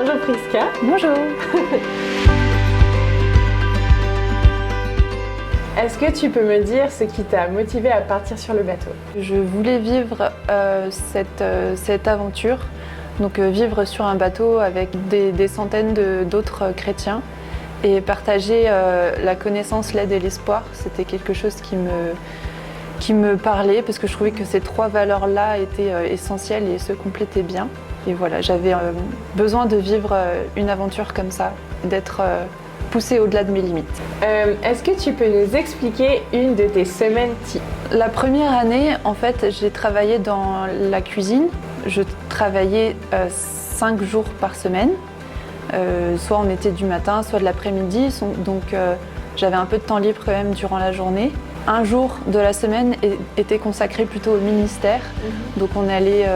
Bonjour Priska. Bonjour. Est-ce que tu peux me dire ce qui t'a motivé à partir sur le bateau? Je voulais vivre cette aventure, donc vivre sur un bateau avec des centaines d'autres chrétiens et partager la connaissance, l'aide et l'espoir. C'était quelque chose qui me parlait parce que je trouvais que ces trois valeurs-là étaient essentielles et se complétaient bien. Et voilà, j'avais besoin de vivre une aventure comme ça, d'être poussée au-delà de mes limites. Est-ce que tu peux nous expliquer une de tes semaines type? La première année, en fait, j'ai travaillé dans la cuisine. Je travaillais 5 jours par semaine. Soit on était du matin, soit de l'après-midi. Donc j'avais un peu de temps libre quand même durant la journée. Un jour de la semaine était consacré plutôt au ministère. Donc on allait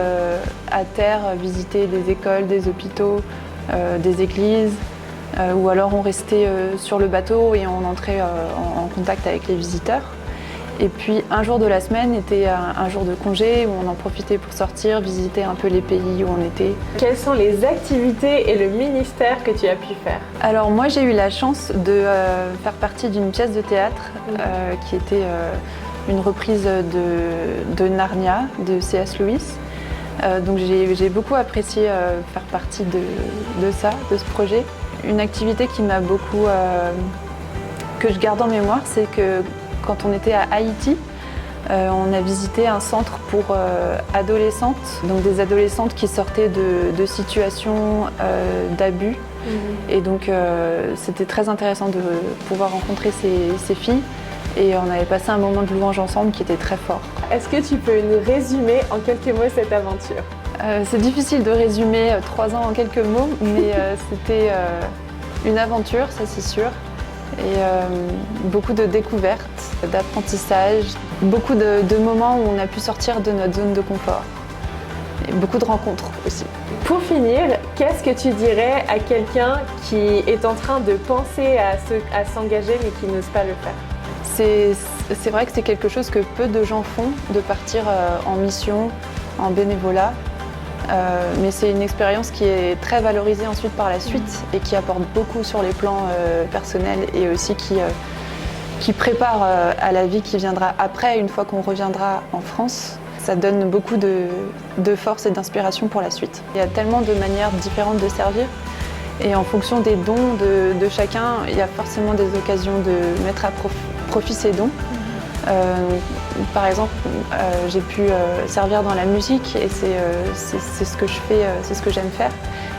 à terre visiter des écoles, des hôpitaux, des églises. Ou alors on restait sur le bateau et on entrait en contact avec les visiteurs. Et puis un jour de la semaine était un jour de congé où on en profitait pour sortir, visiter un peu les pays où on était. Quelles sont les activités et le ministère que tu as pu faire? Alors moi j'ai eu la chance de faire partie d'une pièce de théâtre qui était une reprise de Narnia de C.S. Lewis. Donc j'ai beaucoup apprécié faire partie de ce projet. Une activité qui m'a beaucoup, que je garde en mémoire, c'est que quand on était à Haïti, on a visité un centre pour adolescentes, donc des adolescentes qui sortaient de situations d'abus. Et donc c'était très intéressant de pouvoir rencontrer ces filles. Et on avait passé un moment de louange ensemble qui était très fort. Est-ce que tu peux nous résumer en quelques mots cette aventure? C'est difficile de résumer 3 ans en quelques mots, mais c'était une aventure, ça c'est sûr. Et beaucoup de découvertes, d'apprentissage, beaucoup de moments où on a pu sortir de notre zone de confort. Et beaucoup de rencontres aussi. Pour finir, qu'est-ce que tu dirais à quelqu'un qui est en train de penser à s'engager mais qui n'ose pas le faire? C'est vrai que c'est quelque chose que peu de gens font, de partir en mission, en bénévolat. Mais c'est une expérience qui est très valorisée ensuite par la suite et qui apporte beaucoup sur les plans personnels et aussi qui prépare à la vie qui viendra après, une fois qu'on reviendra en France. Ça donne beaucoup de force et d'inspiration pour la suite. Il y a tellement de manières différentes de servir et en fonction des dons de chacun, il y a forcément des occasions de mettre à profit ses dons. Par exemple, j'ai pu servir dans la musique et c'est ce que je fais, c'est ce que j'aime faire.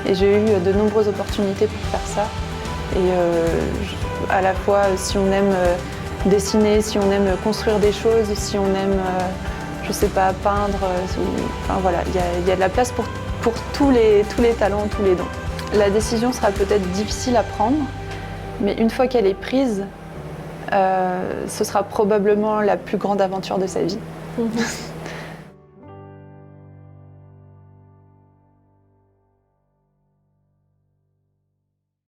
Et j'ai eu de nombreuses opportunités pour faire ça. Et à la fois, si on aime dessiner, si on aime construire des choses, si on aime, je sais pas, peindre, enfin voilà, il y a de la place pour tous les talents, tous les dons. La décision sera peut-être difficile à prendre, mais une fois qu'elle est prise, ce sera probablement la plus grande aventure de sa vie.